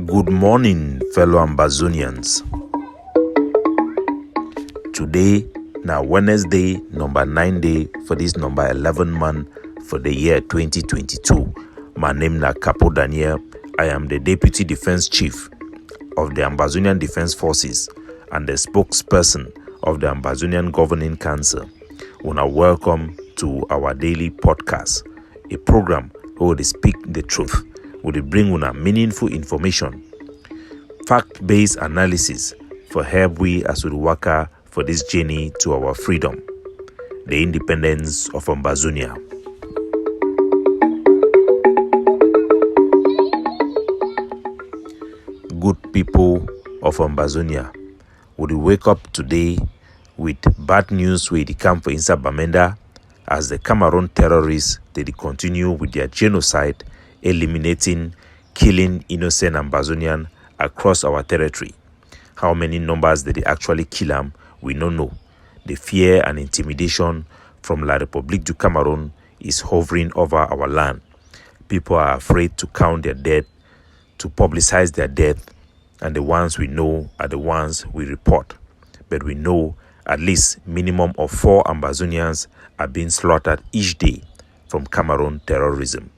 Good morning, fellow Ambazonians. Today, now Wednesday, number 9 day for this number 11 month for the year 2022. My name is Capo Daniel. I am the Deputy Defense Chief of the Ambazonian Defense Forces and the spokesperson of the Ambazonian Governing Council. Una welcome to our daily podcast, a program where we speak the truth. We bring una meaningful information, fact-based analysis for help we as we work for this journey to our freedom, the independence of Ambazonia. Good people of Ambazonia, we wake up today with bad news where they come for inside Bamenda as the Cameroon terrorists they continue with their genocide, eliminating, killing innocent Ambazonian across our territory. How many numbers did they actually kill them, we don't know. The fear and intimidation from La République du Cameroon is hovering over our land. People are afraid to count their dead, to publicize their death, and the ones we know are the ones we report. But we know at least minimum of 4 Ambazonians are being slaughtered each day from Cameroon terrorism.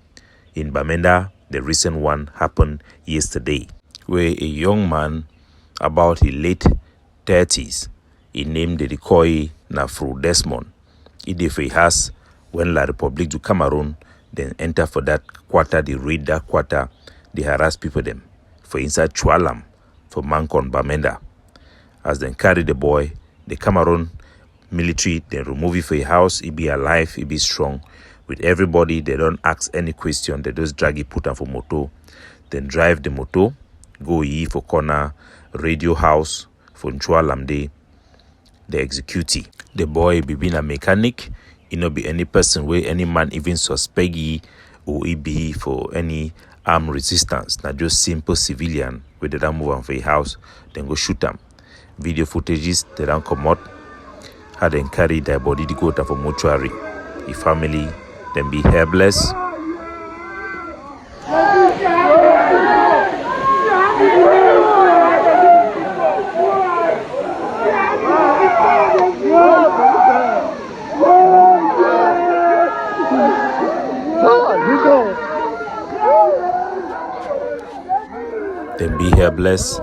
In Bamenda, the recent one happened yesterday, where a young man about his late 30s, he named the decoy Are All Fru Desmond. If has when La République du Cameroon then enter for that quarter, they raid that quarter, they harass people them. For inside Chualam, for Mankon Bamenda. As they carry the boy, the Cameroon military, they remove it for a house, he be alive, he be strong. With everybody, they don't ask any question, they just drag it, put him for moto, then drive the moto, go for corner, radio house, for Nchualamde, they execute it. The boy be being a mechanic, he no be any person where any man even suspect he or he be for any armed resistance. Not just simple civilian where they don't move on for a house, then go shoot them. Video footages, they don't come out, how they carry their body to go to for mortuary. The family then be helpless. Then be helpless.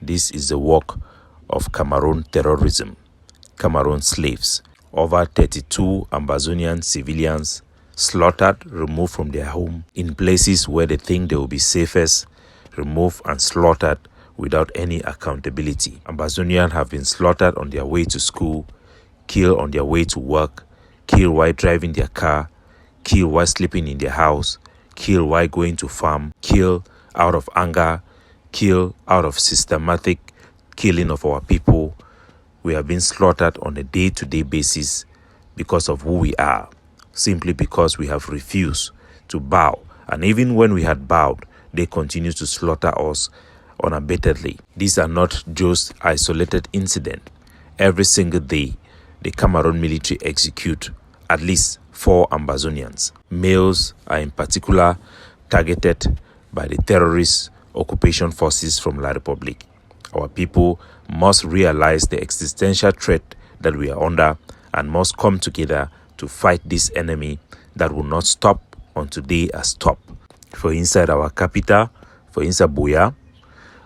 This is the work of Cameroon terrorism, Cameroon slaves. Over 32 Ambazonian civilians slaughtered, removed from their home in places where they think they will be safest, removed and slaughtered without any accountability. Ambazonians have been slaughtered on their way to school, killed on their way to work, killed while driving their car, killed while sleeping in their house, killed while going to farm, killed out of anger, killed out of systematic killing of our people. We have been slaughtered on a day-to-day basis because of who we are, simply because we have refused to bow. And even when we had bowed, they continue to slaughter us unabatedly. These are not just isolated incidents. Every single day, the Cameroon military execute at least 4 Ambazonians. Males are in particular targeted by the terrorist occupation forces from La République. Our people must realize the existential threat that we are under and must come together to fight this enemy that will not stop until they are stopped. For inside our capital, for inside Biya,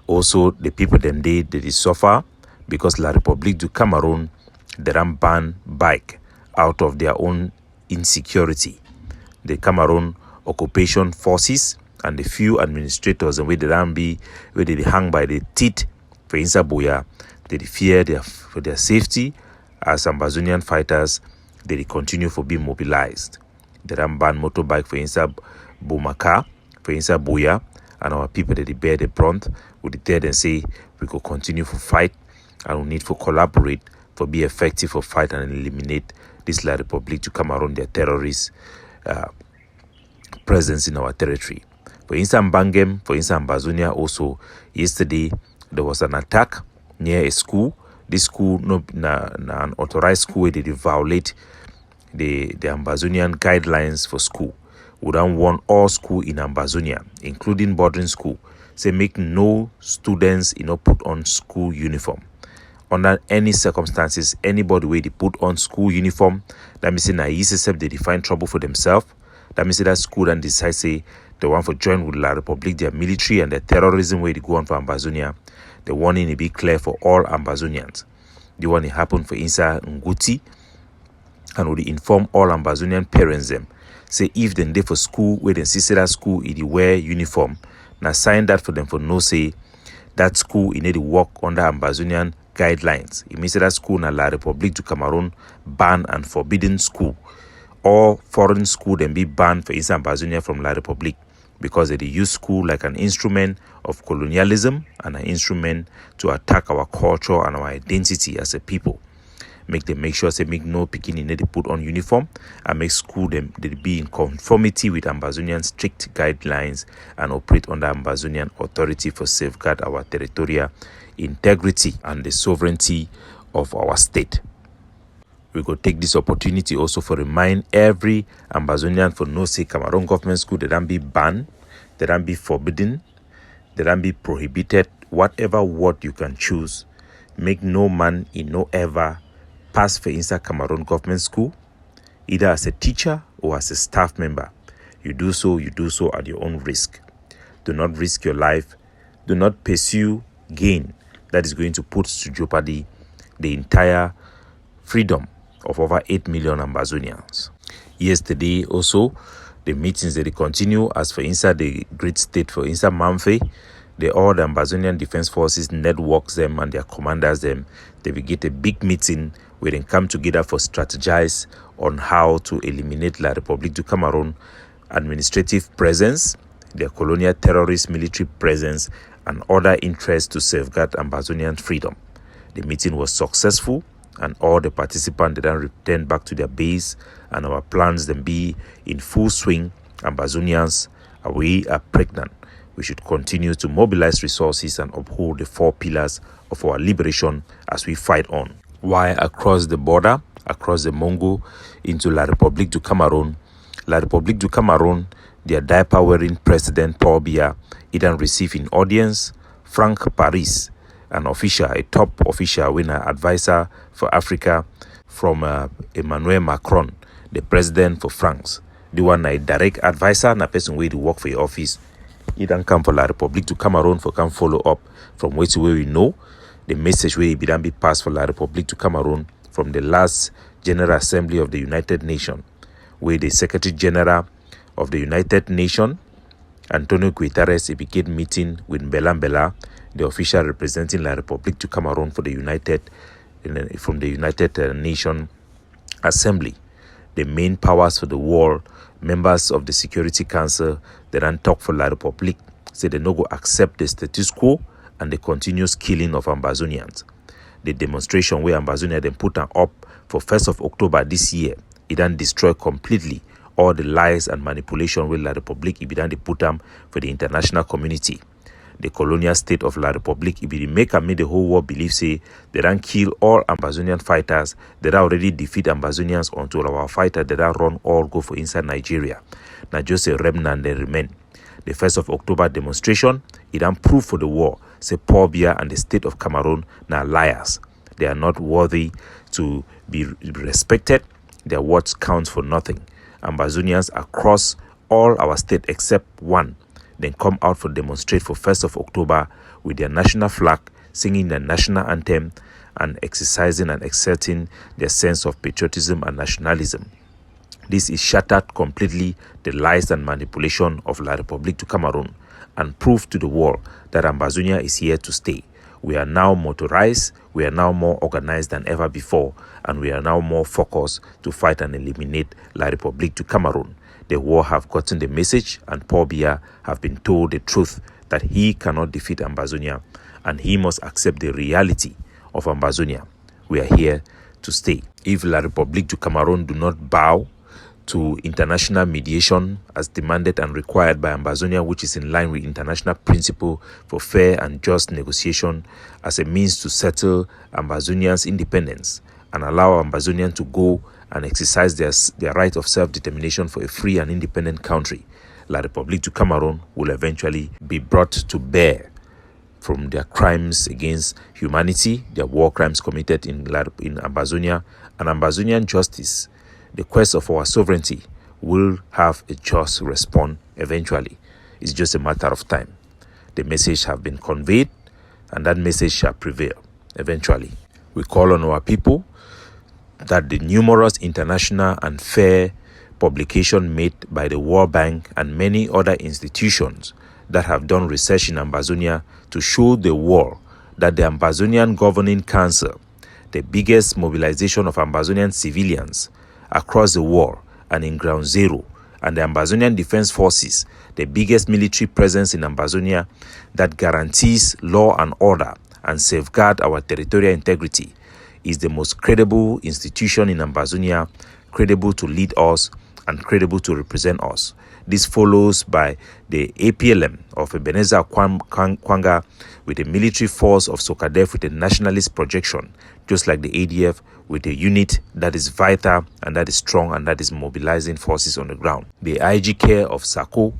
also the people them they suffer because La République du Cameroon they don't ban bike out of their own insecurity. The Cameroon occupation forces and the few administrators and where they hang by the teeth for inside Biya, they fear for their safety as Ambazonian fighters, they continue for being mobilized. They don't ban motorbike for inside Bumaka, for inside Biya, and our people that they bear the brunt will tell them say we could continue for fight and we need to collaborate for be effective for fight and eliminate this La République du Cameroon, their terrorist presence in our territory. For instance, Bangem, for instance, Ambazonia also, yesterday there was an attack near a school. This school, an authorized school where they violate the Ambazonian guidelines for school. We don't want all school in Ambazonia, including boarding school, say make no students put on school uniform. Under any circumstances, anybody where they put on school uniform, that means na except they define trouble for themselves. That means that school then decide say they want to join with La Republic, their military and the terrorism where they go on for Ambazonia. The warning will be clear for all Ambazonians. The one it happen for Insa Nguti, and will inform all Ambazonian parents them. Say if they for school where they see that school it wear uniform, now sign that for them for no say that school it need to work under Ambazonian guidelines. It means that school na La Republic du Cameroon ban and forbidden school. All foreign school then be banned for East Ambazonia from La Republic because they use school like an instrument of colonialism and an instrument to attack our culture and our identity as a people. Make sure say make no picking need to put on uniform and make school them they be in conformity with Ambazonian strict guidelines and operate under Ambazonian authority for safeguard our territorial integrity and the sovereignty of our state. We could take this opportunity also for remind every Ambazonian for no say Cameroon government school they don't be banned, they don't be forbidden, they don't be prohibited, whatever word you can choose. Make no man in no ever pass for inside Cameroon government school, either as a teacher or as a staff member. You do so at your own risk. Do not risk your life. Do not pursue gain that is going to put to jeopardy the entire freedom of over 8 million Ambazonians. Yesterday also, the meetings that they continue as for inside the great state for inside Mamfe, all the Ambazonian Defense Forces networks them and their commanders them. They will get a big meeting where they come together for strategize on how to eliminate La Republique du Cameroon administrative presence, their colonial terrorist military presence, and other interests to safeguard Ambazonian freedom. The meeting was successful and all the participants then returned back to their base and our plans then be in full swing. Ambazonians, we are pregnant. We should continue to mobilize resources and uphold the 4 pillars of our liberation as we fight on. While across the border, across the Mongo, into La Republique du Cameroon, their diaper-wearing President Paul Biya, then received in audience Frank Paris, an official, a top official, an advisor for Africa from Emmanuel Macron, the president for France. The one a direct advisor, na person way to work for your office. He don't come for La Republique du Cameroon for come follow up from where we know the message where it be passed for La Republique du Cameroon from the last General Assembly of the United Nations, where the Secretary General of the United Nations, Antonio Guterres, began meeting with Bamenda, the official representing La Republique du Cameroon for the United Nations Assembly. The main powers for the world, members of the Security Council, they don't talk for La Republique, say they no go accept the status quo and the continuous killing of Ambazonians. The demonstration where Ambazonia then put up for 1st of October this year, it then destroy completely all the lies and manipulation with La Republique, it then put them for the international community. The colonial state of La Republique, it be make and make the whole world believe say they don't kill all Ambazonian fighters, they don't already defeat Ambazonians until our fighters they don't run all go for inside Nigeria. Now just a remnant they remain. The 1st of October demonstration, it don't prove for the war, say Paul Biya and the state of Cameroon now liars. They are not worthy to be respected. Their words count for nothing. Ambazonians across all our state except one then come out for demonstrate for 1st of October with their national flag, singing their national anthem and exercising and exerting their sense of patriotism and nationalism. This is shattered completely the lies and manipulation of La Republique du Cameroon and prove to the world that Ambazonia is here to stay. We are now motorized, we are now more organized than ever before, and we are now more focused to fight and eliminate La Republique du Cameroon. The war have gotten the message, and Paul Biya have been told the truth that he cannot defeat Ambazonia, and he must accept the reality of Ambazonia. We are here to stay. If La Republique du Cameroon do not bow to international mediation as demanded and required by Ambazonia, which is in line with international principle for fair and just negotiation as a means to settle Ambazonians' independence and allow Ambazonian to go and exercise their right of self-determination for a free and independent country, La République du Cameroon will eventually be brought to bear from their crimes against humanity, their war crimes committed in Ambazonia, and Ambazonian justice. The quest of our sovereignty will have a just response eventually. It's just a matter of time. The message have been conveyed, and that message shall prevail eventually. We call on our people that the numerous international and fair publications made by the World Bank and many other institutions that have done research in Ambazonia to show the world that the Ambazonian Governing Council, the biggest mobilization of Ambazonian civilians across the world and in Ground Zero, and the Ambazonian Defense Forces, the biggest military presence in Ambazonia that guarantees law and order and safeguard our territorial integrity, is the most credible institution in Ambazonia, credible to lead us and credible to represent us. This follows by the APLM of Ebenezer Kwanga with a military force of Sokadef with a nationalist projection, just like the ADF with a unit that is vital and that is strong and that is mobilizing forces on the ground. The IG care of Sako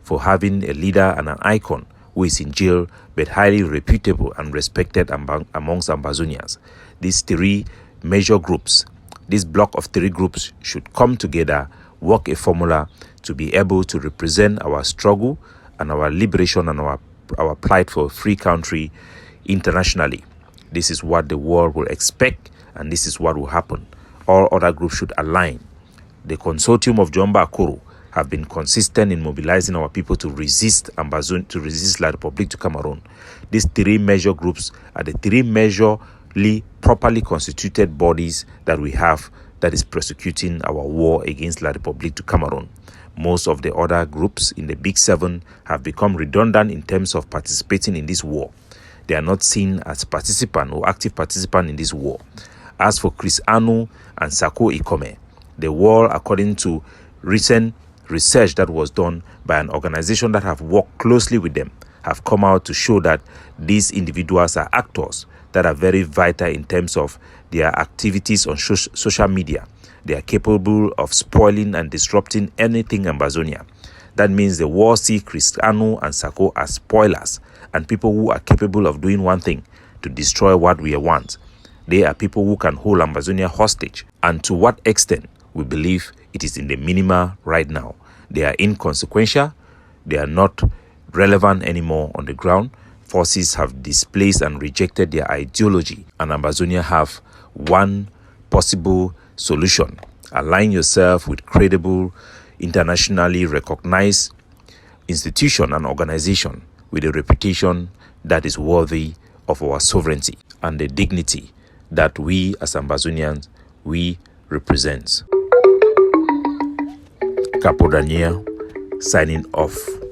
for having a leader and an icon who is in jail but highly reputable and respected amongst Ambazonians. These three major groups, this block of three groups should come together, work a formula to be able to represent our struggle and our liberation and our plight for a free country internationally. This is what the world will expect, and this is what will happen. All other groups should align. The consortium of Jomba Akoro have been consistent in mobilizing our people to resist Ambazonia, to resist La République du Cameroon. These three major groups are the three majorly properly constituted bodies that we have that is prosecuting our war against La République du Cameroon. Most of the other groups in the Big Seven have become redundant in terms of participating in this war. They are not seen as participant or active participant in this war. As for Chris Anu and Sako Ikome, the war, according to recent research that was done by an organization that have worked closely with them, have come out to show that these individuals are actors that are very vital in terms of their activities on social media. They are capable of spoiling and disrupting anything in Ambazonia. That means the war see Chris Anu and Sako as spoilers and people who are capable of doing one thing, to destroy what we want. They are people who can hold Ambazonia hostage. And to what extent, we believe it is in the minima right now. They are inconsequential. They are not relevant anymore on the ground. Forces have displaced and rejected their ideology. And Ambazonia have one possible solution. Align yourself with credible, internationally recognized institution and organization with a reputation that is worthy of our sovereignty and the dignity that we as Ambazonians, we represent. Capo Daniel, signing off.